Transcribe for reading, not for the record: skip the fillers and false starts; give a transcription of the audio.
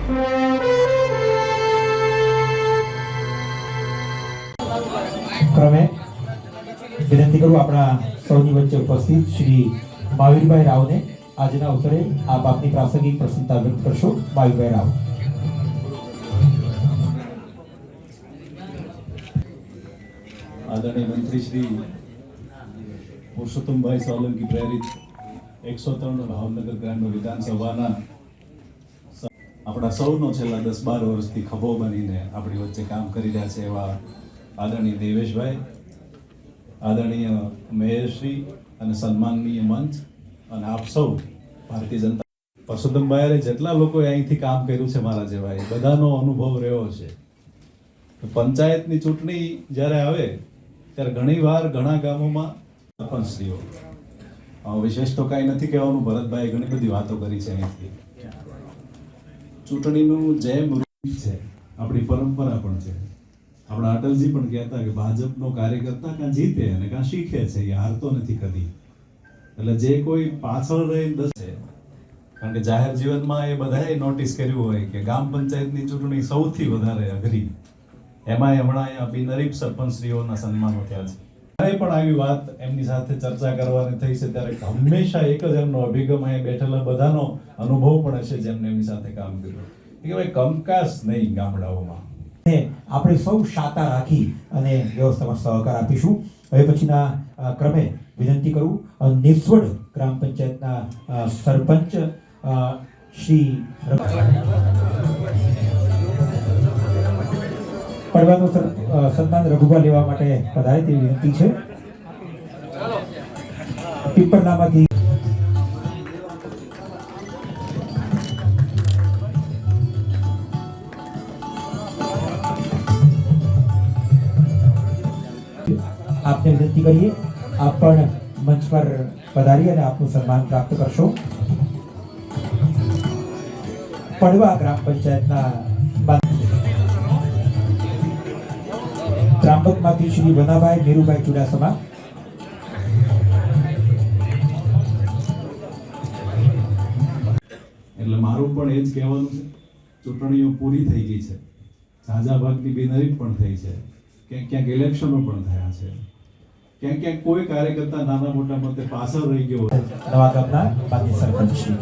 ક્રમે વિનંતી કરું આપણા સૌની વચ્ચે ઉપસ્થિત શ્રી મહાવીરભાઈ રાવને આજના અવસરે આપ આપની પ્રાસંગિક પ્રસન્નતા વ્યક્ત કરશો. મહાવીરભાઈ રાવ. આદરણીય મંત્રી શ્રી પુરુષોત્તમભાઈ સોલંકી પ્રેરિત 103 ભાવનગર ગ્રામ્ય વિધાનસભાના આપણા સૌનો છેલ્લા 10-12 વર્ષથી ખભો બનીને આપણી વચ્ચે કામ કરી રહ્યા છે એવા આદરણીય દેવેશભાઈ, આદરણીય મેયરશ્રી અને સન્માનનીય મંચ અને આપ સૌ ભારતીય જનતા પુરુષોત્તમભાઈએ જેટલા લોકોએ અહીંથી કામ કર્યું છે મારા જેવા એ બધાનો અનુભવ રહ્યો છે. પંચાયતની ચૂંટણી જ્યારે આવે ત્યારે ઘણીવાર ઘણા ગામોમાં સરપંચશ્રીઓ વિશેષ તો કાંઈ નથી કહેવાનું, ભરતભાઈ ઘણી બધી વાતો કરી છે. અહીંથી ચૂંટણીનું જેમ રૂપ છે, આપણી પરંપરા પણ છે. આપણા અટલજી પણ કહેતા કે ભાજપનો કાર્યકર્તા કાં જીતે અને કાં શીખે છે, એ હારતો નથી કદી. એટલે જે કોઈ પાછળ રહીને દસે, કારણ કે જાહેર જીવનમાં એ બધાએ નોટિસ કર્યું હોય કે ગ્રામ પંચાયતની ચૂંટણી સૌથી વધારે અઘરી, એમાં હમણાં અહીંયા બિનહરીફ સરપંચશ્રીઓના સન્માનો થયા છે. ત્યારે પણ આવી વાત એમની સાથે ચર્ચા કરવાની થઈ છે ત્યારે હંમેશા એક જ એમનો અભિગમ અહીંયા બેઠેલા બધાનો અનુભવ પણ હશે જેમને એમની સાથે કામ કર્યું કે ભાઈ કંકાસ નહીં ગામડાઓમાં. આપણે સૌ શાતા રાખી અને વ્યવસ્થામાં સહકાર આપીશું. હવે પછીના ક્રમે વિનંતી કરું નેસવડ ગ્રામ પંચાયતના સરપંચ શ્રી પડવાનું સન્માન રઘુભા લેવા માટે પધારે તેવી વિનંતી છે. પીપળનામાંથી આપને વિનંતી કરીએ આપ પણ મંચ પર પધારી અને આપનું સન્માન પ્રાપ્ત કરશો. પડવા ગ્રામ પંચાયતના ત્રાંબકમાંથી શ્રી વનાભાઈ મેરુભાઈ ચુડાસમા. એટલે મારું પણ એ જ કહેવાનું છે, ચૂંટણીઓ પૂરી થઈ ગઈ છે, ઝાઝા ભાગની બિનહરીફ પણ થઈ છે, ક્યાંક ક્યાંક ઇલેક્શનો પણ થયા છે, ક્યાંક ક્યાંક કોઈ કાર્યકર્તા નાના મોટા મતે પાછળ રહી ગયો. નવા ગામના માન્ય સરપંચ શ્રી